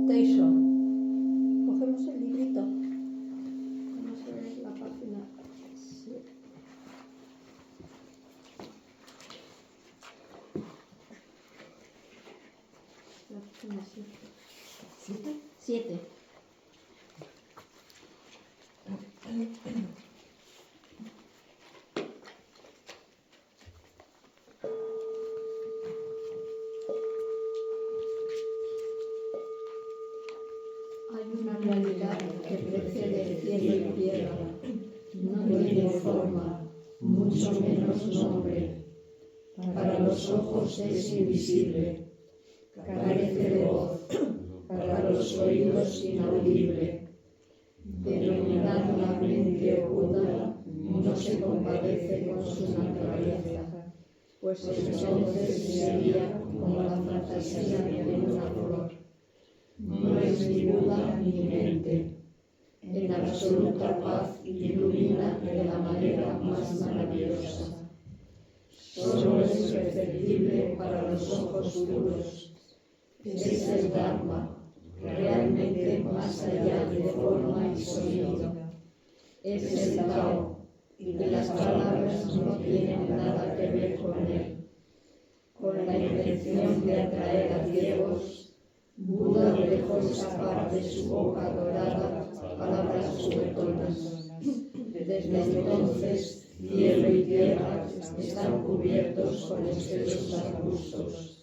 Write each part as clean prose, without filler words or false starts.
Teixo, cogemos el librito. Vamos a ver la página 7. La página 7. ¿7? 7. Hay una realidad que precede el cielo y tierra. No tiene forma, mucho menos nombre. Para los ojos es invisible. Carece de voz. Para los oídos inaudible. Denominada la mente oculta, no se compadece con su naturaleza, pues entonces sería como la fantasía de una flor. No es ni Buda ni mente. En absoluta paz ilumina de la manera más maravillosa. Solo es perceptible para los ojos puros. Es el Dharma, realmente más allá de forma y sonido. Es el Tao, y las palabras no tienen nada que ver con él. Con la intención de atraer a ciegos, Buda dejó escapar de su boca dorada palabras juguetonas. Desde entonces, cielo y tierra están cubiertos con excesos arbustos.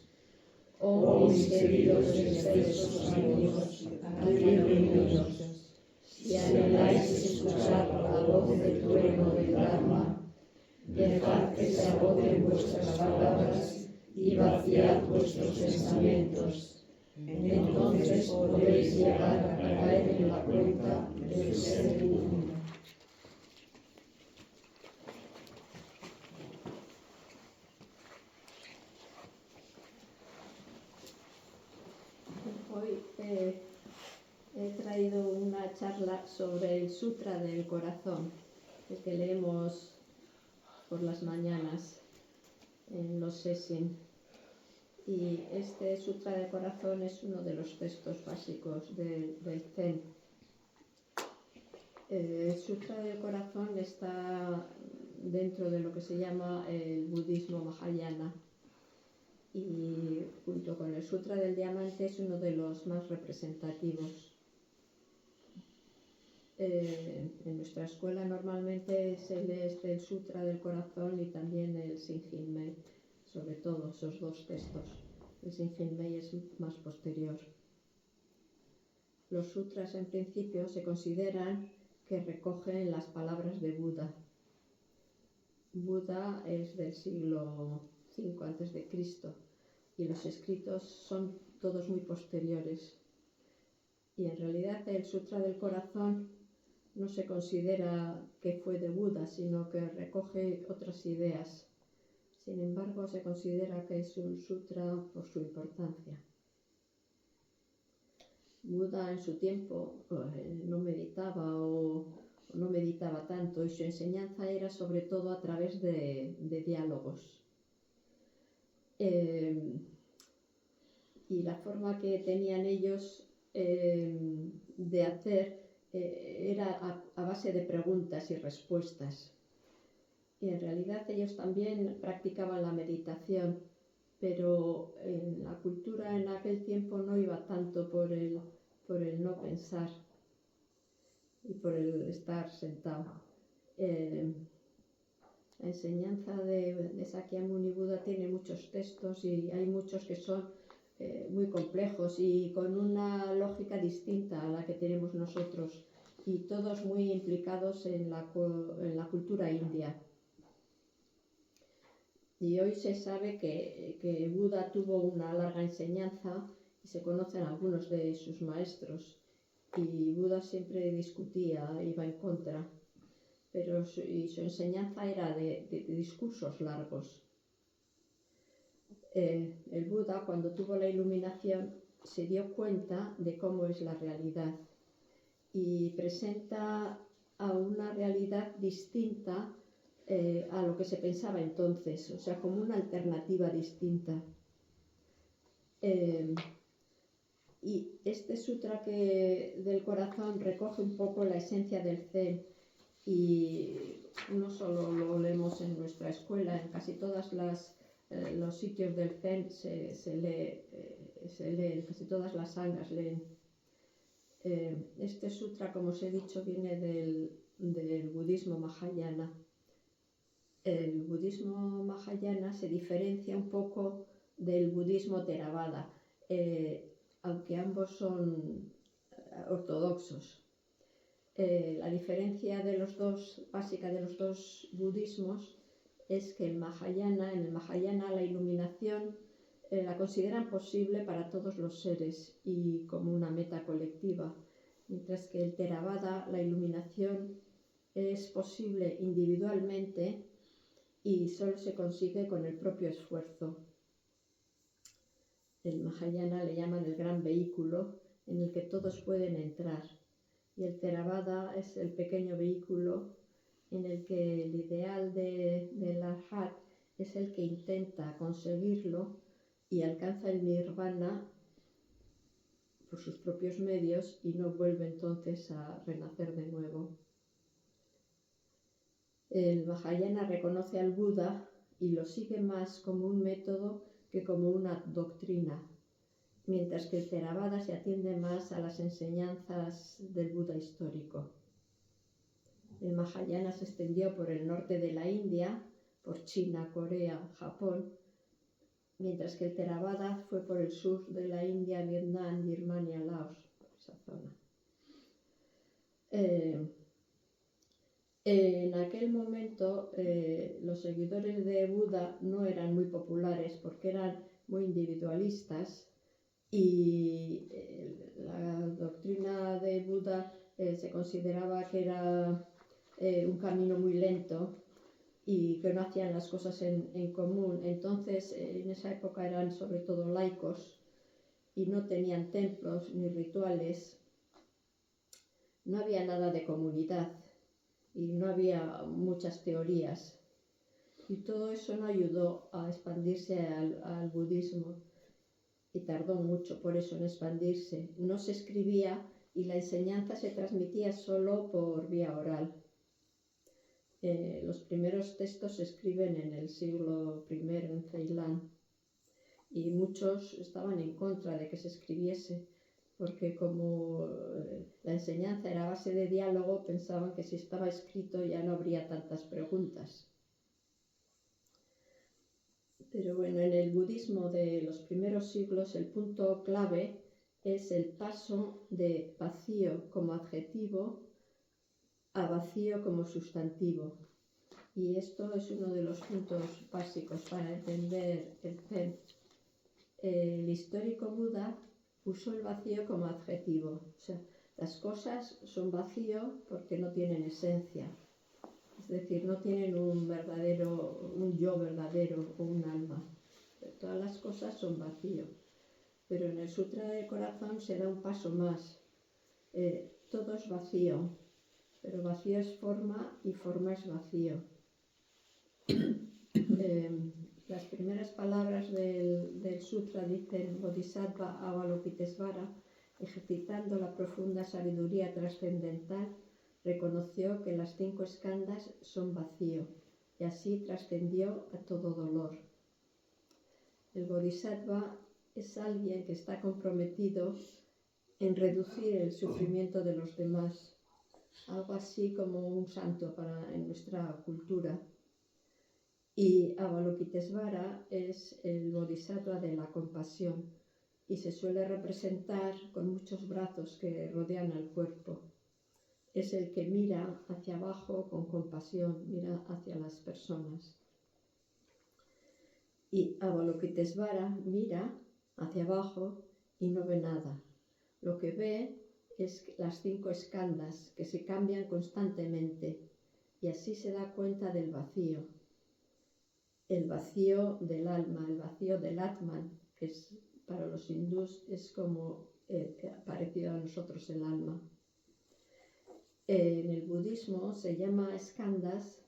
Oh mis queridos excelsos amigos, admirados, si anheláis escuchar la voz del trueno del Dharma, dejad que se agoten vuestras palabras y vaciad vuestros pensamientos. Entonces podréis llegar a caer en la cuenta del ser uno. Hoy he traído una charla sobre el Sutra del Corazón, el que leemos por las mañanas en los session. Y este Sutra del Corazón es uno de los textos básicos del Zen. El Sutra del Corazón está dentro de lo que se llama el budismo Mahayana. Y junto con el Sutra del Diamante es uno de los más representativos. En nuestra escuela normalmente se lee el Sutra del Corazón y también el Shinhin-mei, sobre todo esos dos textos. El Shinhin-mei es más posterior. Los sutras en principio se consideran que recogen las palabras de Buda. Buda es del siglo V a.C. y los escritos son todos muy posteriores. Y en realidad el Sutra del Corazón no se considera que fue de Buda, sino que recoge otras ideas. Sin embargo, se considera que es un sutra por su importancia. Buda en su tiempo no meditaba o no meditaba tanto, y su enseñanza era sobre todo a través de diálogos. Y la forma que tenían ellos de hacer era a base de preguntas y respuestas. Y en realidad ellos también practicaban la meditación, pero en la cultura en aquel tiempo no iba tanto por el no pensar y por el estar sentado. La enseñanza de Sakyamuni Buda tiene muchos textos y hay muchos que son muy complejos y con una lógica distinta a la que tenemos nosotros, y todos muy implicados en la cultura india. Y hoy se sabe que Buda tuvo una larga enseñanza y se conocen algunos de sus maestros. y Buda siempre discutía, iba en contra, pero su enseñanza era de discursos largos. El Buda, cuando tuvo la iluminación, se dio cuenta de cómo es la realidad y presenta a una realidad distinta a lo que se pensaba entonces, o sea, como una alternativa distinta. Y este sutra del corazón recoge un poco la esencia del Zen, y no solo lo leemos en nuestra escuela, en casi todos los sitios del Zen se lee, casi todas las sanghas leen. Este sutra, como os he dicho, viene del budismo Mahayana. El budismo Mahayana se diferencia un poco del budismo Theravada, aunque ambos son ortodoxos. La diferencia básica de los dos budismos es que en el Mahayana la iluminación la consideran posible para todos los seres y como una meta colectiva, mientras que el Theravada la iluminación es posible individualmente y solo se consigue con el propio esfuerzo. El Mahayana le llaman el gran vehículo en el que todos pueden entrar, y el Theravada es el pequeño vehículo en el que el ideal del Arhat es el que intenta conseguirlo y alcanza el Nirvana por sus propios medios y no vuelve entonces a renacer de nuevo. El Mahayana reconoce al Buda y lo sigue más como un método que como una doctrina, mientras que el Theravada se atiende más a las enseñanzas del Buda histórico. El Mahayana se extendió por el norte de la India, por China, Corea, Japón, mientras que el Theravada fue por el sur de la India, Vietnam, Birmania, Laos, por esa zona. En aquel momento los seguidores de Buda no eran muy populares porque eran muy individualistas y la doctrina de Buda se consideraba que era un camino muy lento y que no hacían las cosas en común. Entonces, en esa época eran sobre todo laicos y no tenían templos ni rituales. No había nada de comunidad y no había muchas teorías. Y todo eso no ayudó a expandirse al budismo y tardó mucho por eso en expandirse. No se escribía y la enseñanza se transmitía solo por vía oral. Los primeros textos se escriben en el siglo I en Ceilán y muchos estaban en contra de que se escribiese porque como la enseñanza era a base de diálogo pensaban que si estaba escrito ya no habría tantas preguntas. Pero bueno, en el budismo de los primeros siglos el punto clave es el paso de vacío como adjetivo a vacío como sustantivo. Y esto es uno de los puntos básicos para entender el Zen. El histórico Buda usó el vacío como adjetivo. O sea, las cosas son vacío porque no tienen esencia. Es decir, no tienen un yo verdadero o un alma. Todas las cosas son vacío. Pero en el Sutra del Corazón se da un paso más. Todo es vacío, pero vacío es forma y forma es vacío. Las primeras palabras del Sutra dicen: Bodhisattva Avalokitesvara, ejercitando la profunda sabiduría trascendental, reconoció que las 5 skandhas son vacío y así trascendió a todo dolor. El Bodhisattva es alguien que está comprometido en reducir el sufrimiento de los demás, algo así como un santo en nuestra cultura. Y Avalokitesvara es el Bodhisattva de la compasión y se suele representar con muchos brazos que rodean al cuerpo. Es el que mira hacia abajo con compasión, mira hacia las personas. Y Avalokitesvara mira hacia abajo y no ve nada. Lo que ve es las 5 skandhas que se cambian constantemente y así se da cuenta del vacío. El vacío del alma, el vacío del Atman, que es, para los hindús es como parecido a nosotros el alma. En el budismo se llama skandhas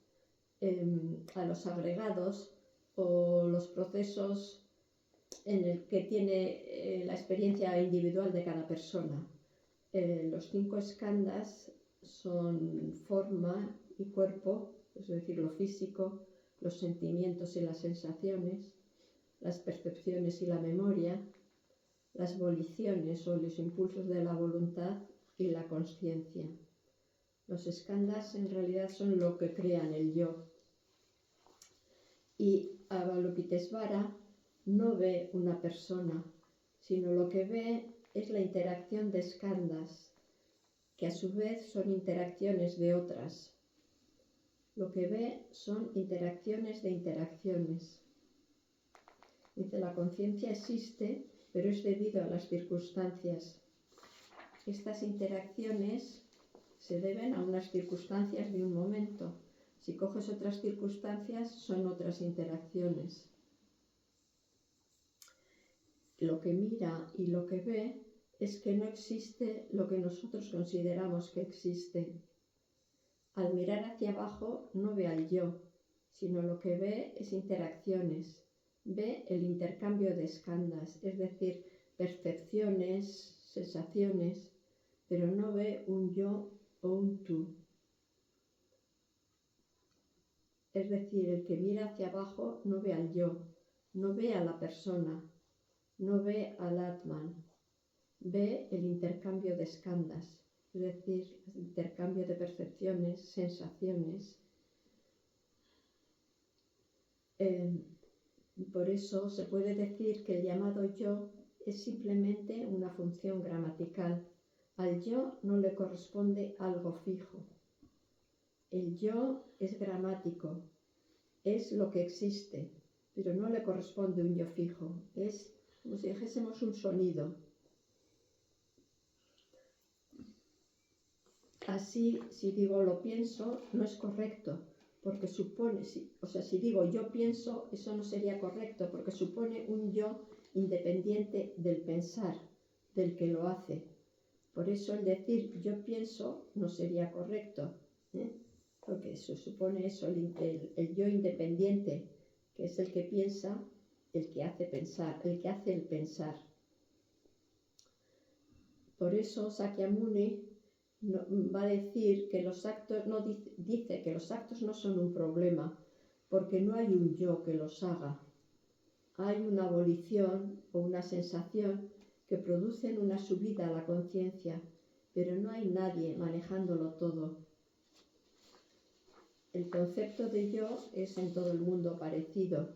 a los agregados o los procesos en el que tiene la experiencia individual de cada persona. Los 5 skandhas son forma y cuerpo, es decir, lo físico, los sentimientos y las sensaciones, las percepciones y la memoria, las voliciones o los impulsos de la voluntad y la consciencia. Los skandhas en realidad son lo que crean el yo. Y Avalokitesvara no ve una persona, sino lo que ve es la interacción de skandhas, que a su vez son interacciones de otras. Lo que ve son interacciones de interacciones. Dice, la conciencia existe, pero es debido a las circunstancias. Estas interacciones se deben a unas circunstancias de un momento. Si coges otras circunstancias, son otras interacciones. Lo que mira y lo que ve es que no existe lo que nosotros consideramos que existe. Al mirar hacia abajo no ve al yo, sino lo que ve es interacciones. Ve el intercambio de skandhas, es decir, percepciones, sensaciones, pero no ve un yo o un tú. Es decir, el que mira hacia abajo no ve al yo, no ve a la persona, no ve al Atman, ve el intercambio de skandhas, es decir, el intercambio de percepciones, sensaciones. Por eso se puede decir que el llamado yo es simplemente una función gramatical. Al yo no le corresponde algo fijo. El yo es gramático, es lo que existe, pero no le corresponde un yo fijo. Es como si dijésemos un sonido. Así, si digo lo pienso, no es correcto, porque supone, si digo yo pienso, eso no sería correcto, porque supone un yo independiente del pensar, del que lo hace. Por eso el decir yo pienso no sería correcto, porque eso supone eso, el yo independiente, que es el que piensa, el que hace pensar, el que hace el pensar. Por eso Sakyamuni va a decir que los actos, dice que los actos no son un problema, porque no hay un yo que los haga. Hay una volición o una sensación que producen una subida a la conciencia, pero no hay nadie manejándolo todo. El concepto de yo es en todo el mundo parecido,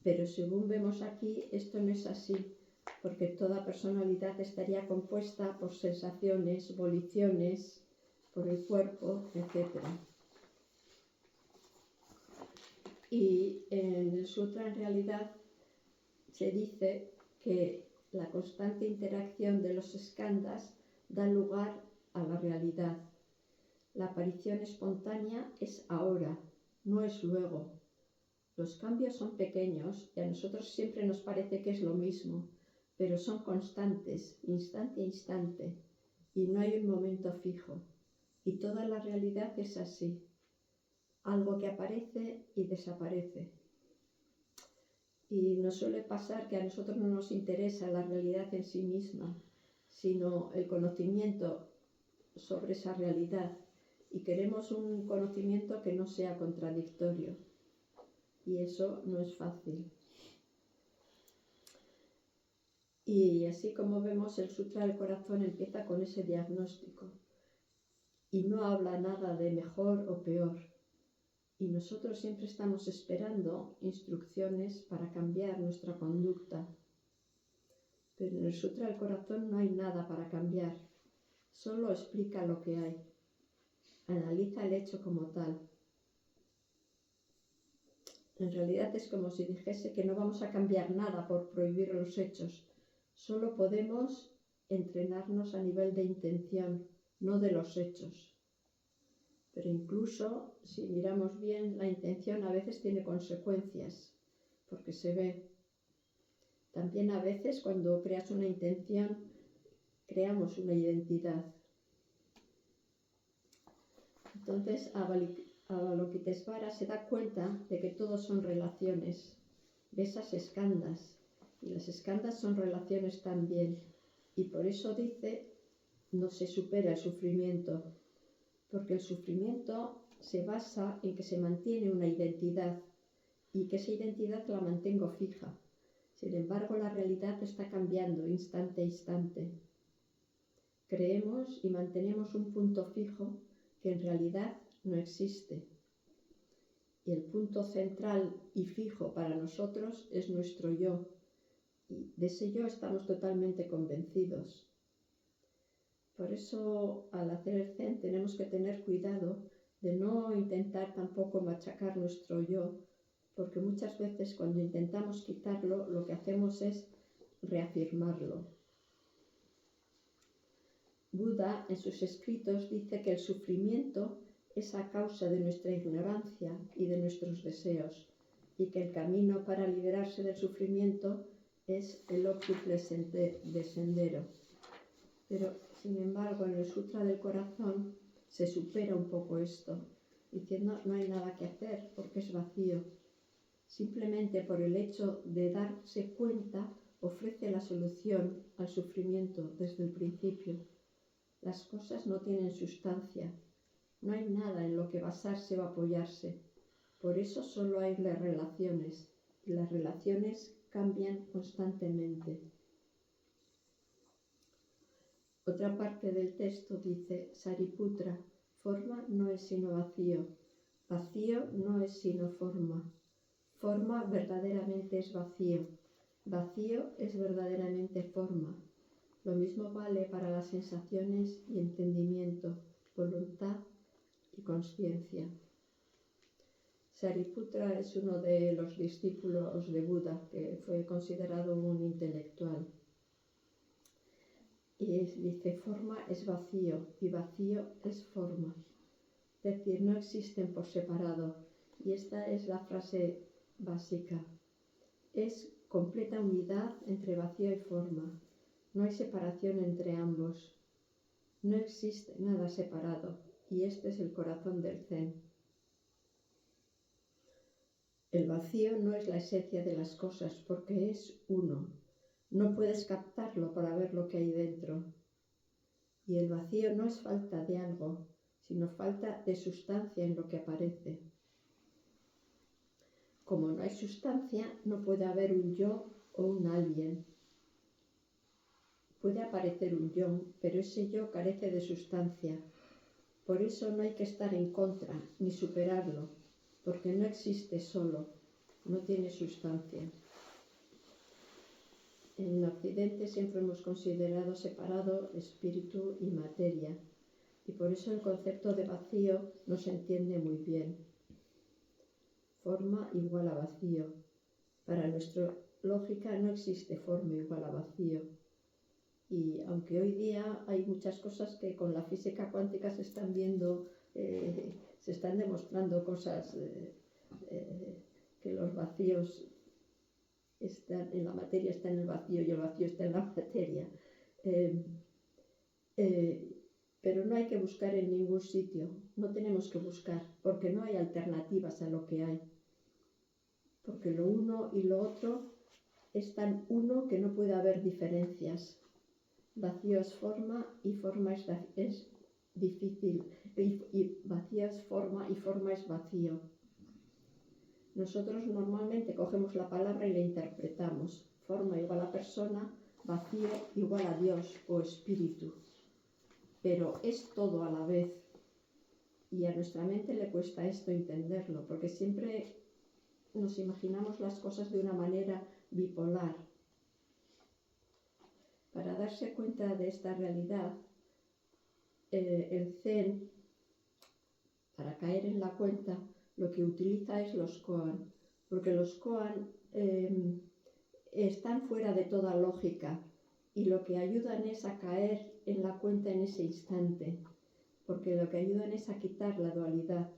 pero según vemos aquí, esto no es así, porque toda personalidad estaría compuesta por sensaciones, voliciones, por el cuerpo, etc. Y en el sutra en realidad se dice que la constante interacción de los skandhas da lugar a la realidad. La aparición espontánea es ahora, no es luego. Los cambios son pequeños y a nosotros siempre nos parece que es lo mismo, pero son constantes, instante a instante, y no hay un momento fijo. Y toda la realidad es así, algo que aparece y desaparece. Y nos suele pasar que a nosotros no nos interesa la realidad en sí misma, sino el conocimiento sobre esa realidad, y queremos un conocimiento que no sea contradictorio. Y eso no es fácil. Y así como vemos, el Sutra del Corazón empieza con ese diagnóstico y no habla nada de mejor o peor. Y nosotros siempre estamos esperando instrucciones para cambiar nuestra conducta. Pero en el Sutra del Corazón no hay nada para cambiar, solo explica lo que hay, analiza el hecho como tal. En realidad es como si dijese que no vamos a cambiar nada por prohibir los hechos, solo podemos entrenarnos a nivel de intención, no de los hechos. Pero incluso, si miramos bien, la intención a veces tiene consecuencias, porque se ve. También a veces cuando creas una intención, creamos una identidad. Entonces, Avalokitesvara se da cuenta de que todos son relaciones, de esas eskandas, y las eskandas son relaciones también, y por eso dice, no se supera el sufrimiento, porque el sufrimiento se basa en que se mantiene una identidad, y que esa identidad la mantengo fija. Sin embargo, la realidad está cambiando instante a instante. Creemos y mantenemos un punto fijo que en realidad no existe. Y el punto central y fijo para nosotros es nuestro yo. Y de ese yo estamos totalmente convencidos. Por eso, al hacer el Zen, tenemos que tener cuidado de no intentar tampoco machacar nuestro yo, porque muchas veces cuando intentamos quitarlo, lo que hacemos es reafirmarlo. Buda en sus escritos dice que el sufrimiento es a causa de nuestra ignorancia y de nuestros deseos, y que el camino para liberarse del sufrimiento es el óptuple sendero. Pero, sin embargo, en el Sutra del Corazón se supera un poco esto, diciendo no hay nada que hacer porque es vacío. Simplemente por el hecho de darse cuenta ofrece la solución al sufrimiento desde el principio. Las cosas no tienen sustancia, no hay nada en lo que basarse o apoyarse. Por eso solo hay las relaciones, y las relaciones cambian constantemente. Otra parte del texto dice, Sariputra, forma no es sino vacío, vacío no es sino forma. Forma verdaderamente es vacío, vacío es verdaderamente forma. Lo mismo vale para las sensaciones y entendimiento, voluntad y consciencia. Sariputra es uno de los discípulos de Buda, que fue considerado un intelectual. Y dice, forma es vacío y vacío es forma. Es decir, no existen por separado. Y esta es la frase básica. Es completa unidad entre vacío y forma. No hay separación entre ambos. No existe nada separado. Y este es el corazón del Zen. El vacío no es la esencia de las cosas porque es uno. No puedes captarlo para ver lo que hay dentro. Y el vacío no es falta de algo, sino falta de sustancia en lo que aparece. Como no hay sustancia, no puede haber un yo o un alguien. Puede aparecer un yo, pero ese yo carece de sustancia. Por eso no hay que estar en contra, ni superarlo, porque no existe solo, no tiene sustancia. En Occidente siempre hemos considerado separado espíritu y materia, y por eso el concepto de vacío no se entiende muy bien. Forma igual a vacío. Para nuestra lógica no existe forma igual a vacío. Y aunque hoy día hay muchas cosas que con la física cuántica se están viendo, se están demostrando cosas que los vacíos están en la materia, está en el vacío y el vacío está en la materia. Pero no hay que buscar en ningún sitio, no tenemos que buscar, porque no hay alternativas a lo que hay. Porque lo uno y lo otro es tan uno que no puede haber diferencias. Vacío es forma y forma es difícil, y vacío es forma y forma es vacío. Nosotros normalmente cogemos la palabra y la interpretamos. Forma igual a persona, vacío igual a Dios o espíritu. Pero es todo a la vez. Y a nuestra mente le cuesta esto entenderlo, porque siempre nos imaginamos las cosas de una manera bipolar. Para darse cuenta de esta realidad, el Zen, para caer en la cuenta, lo que utiliza es los koan, porque los koan están fuera de toda lógica, y lo que ayudan es a caer en la cuenta en ese instante, porque lo que ayudan es a quitar la dualidad,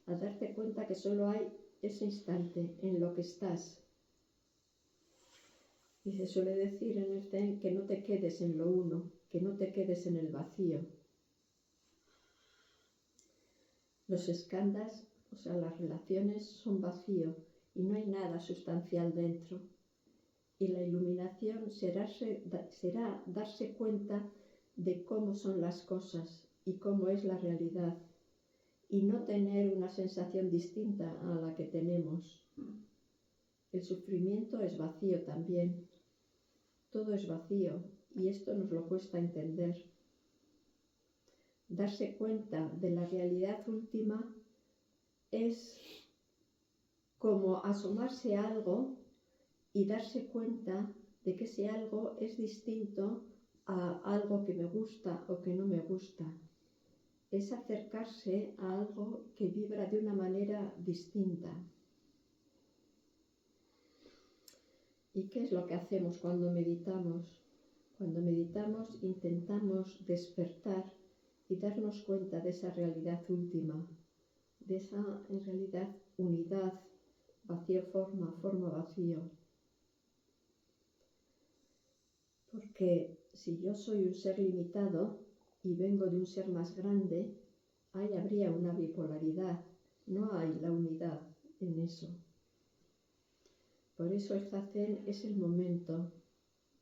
a darte cuenta que solo hay ese instante en lo que estás. Y se suele decir en el Zen que no te quedes en lo uno, que no te quedes en el vacío. Los skandhas, o sea, las relaciones, son vacío y no hay nada sustancial dentro. Y la iluminación será darse cuenta de cómo son las cosas y cómo es la realidad, y no tener una sensación distinta a la que tenemos. El sufrimiento es vacío también. Todo es vacío y esto nos lo cuesta entender. Darse cuenta de la realidad última es como asomarse a algo y darse cuenta de que ese algo es distinto a algo que me gusta o que no me gusta. Es acercarse a algo que vibra de una manera distinta. ¿Y qué es lo que hacemos cuando meditamos? Cuando meditamos intentamos despertar y darnos cuenta de esa realidad última, de esa en realidad unidad, vacío-forma, forma-vacío. Porque si yo soy un ser limitado y vengo de un ser más grande, ahí habría una bipolaridad, no hay la unidad en eso. Por eso el Zazen es el momento,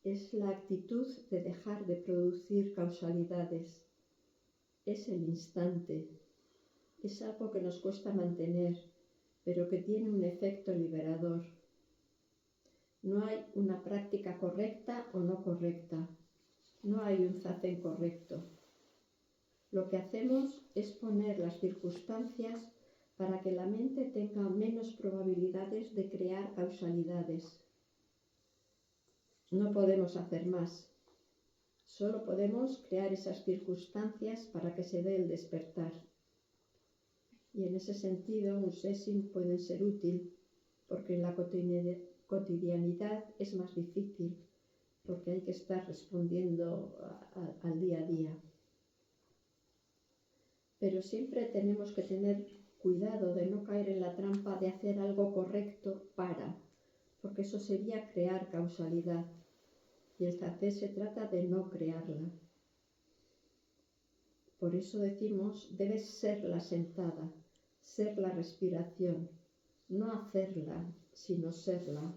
es la actitud de dejar de producir causalidades, es el instante, es algo que nos cuesta mantener, pero que tiene un efecto liberador. No hay una práctica correcta o no correcta, no hay un Zazen correcto. Lo que hacemos es poner las circunstancias para que la mente tenga menos probabilidades de crear causalidades. No podemos hacer más. Solo podemos crear esas circunstancias para que se dé el despertar. Y en ese sentido, un sessing puede ser útil, porque en la cotidianidad es más difícil, porque hay que estar respondiendo al día a día. Pero siempre tenemos que tener cuidado de no caer en la trampa de hacer algo correcto porque eso sería crear causalidad. Y el Zazen se trata de no crearla. Por eso decimos, debes ser la sentada, ser la respiración, no hacerla, sino serla.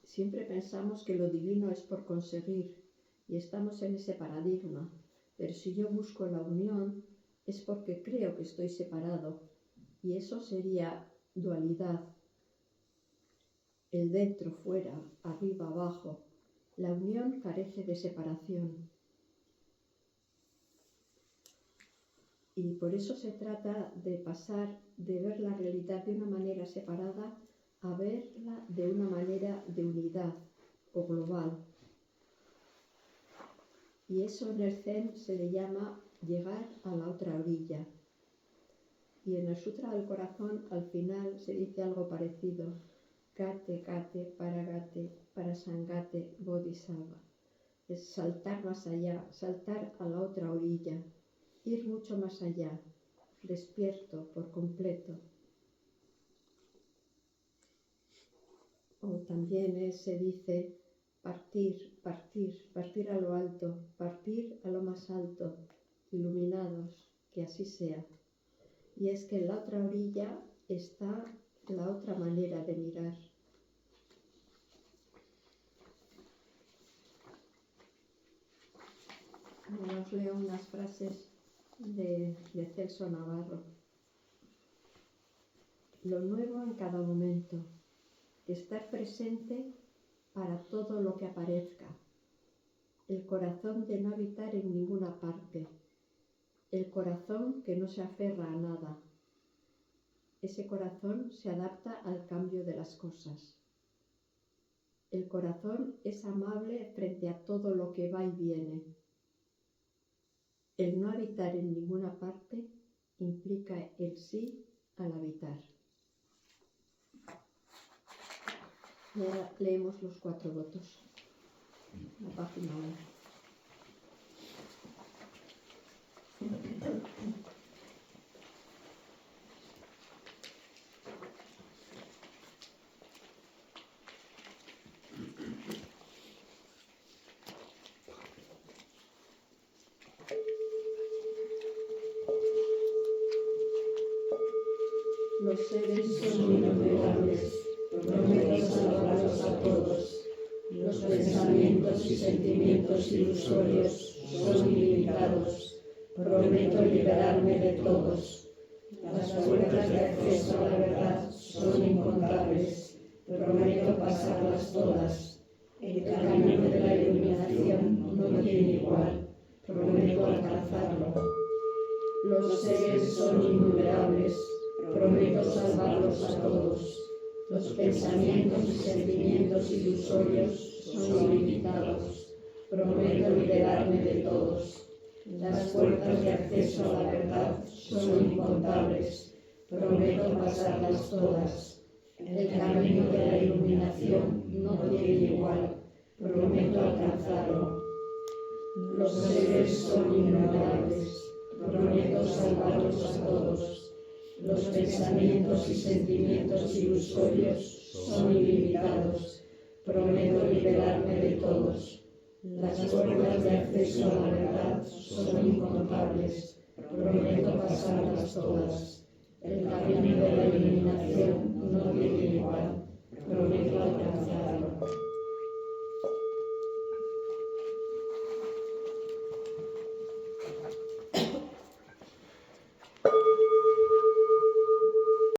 Siempre pensamos que lo divino es por conseguir y estamos en ese paradigma, pero si yo busco la unión es porque creo que estoy separado y eso sería dualidad. El dentro, fuera, arriba, abajo. La unión carece de separación. Y por eso se trata de pasar de ver la realidad de una manera separada a verla de una manera de unidad o global. Y eso en el Zen se le llama llegar a la otra orilla. Y en el Sutra del Corazón al final se dice algo parecido. Gate, gate, parasangate, bodhisattva. Es saltar más allá, saltar a la otra orilla, ir mucho más allá, despierto por completo. O también se dice partir, partir, partir a lo alto, partir a lo más alto, iluminados, que así sea. Y es que en la otra orilla está la otra manera de mirar. Ahora os leo unas frases de Celso Navarro. Lo nuevo en cada momento. Estar presente para todo lo que aparezca. El corazón de no habitar en ninguna parte. El corazón que no se aferra a nada. Ese corazón se adapta al cambio de las cosas. El corazón es amable frente a todo lo que va y viene. El no habitar en ninguna parte implica el sí al habitar. Y ahora leemos los 4 votos. La página 1. Los seres son innumerables, prometo salvarlos a todos. Los pensamientos y sentimientos ilusorios son ilimitados, prometo liberarme de todos. Las puertas de acceso a la verdad son incontables, prometo pasarlas todas. El camino de la iluminación no tiene igual, prometo alcanzarlo. Los seres son innumerables, prometo salvarlos a todos. Los pensamientos y sentimientos ilusorios son limitados, prometo liberarme de todos. Las puertas de acceso a la verdad son incontables, prometo pasarlas todas. El camino de la iluminación no tiene igual, prometo alcanzarlo. Los seres son innumerables, prometo salvarlos a todos. Los pensamientos y sentimientos ilusorios son ilimitados, prometo liberarme de todos. Las puertas de acceso a la verdad son incontables, prometo pasarlas todas. El camino de la iluminación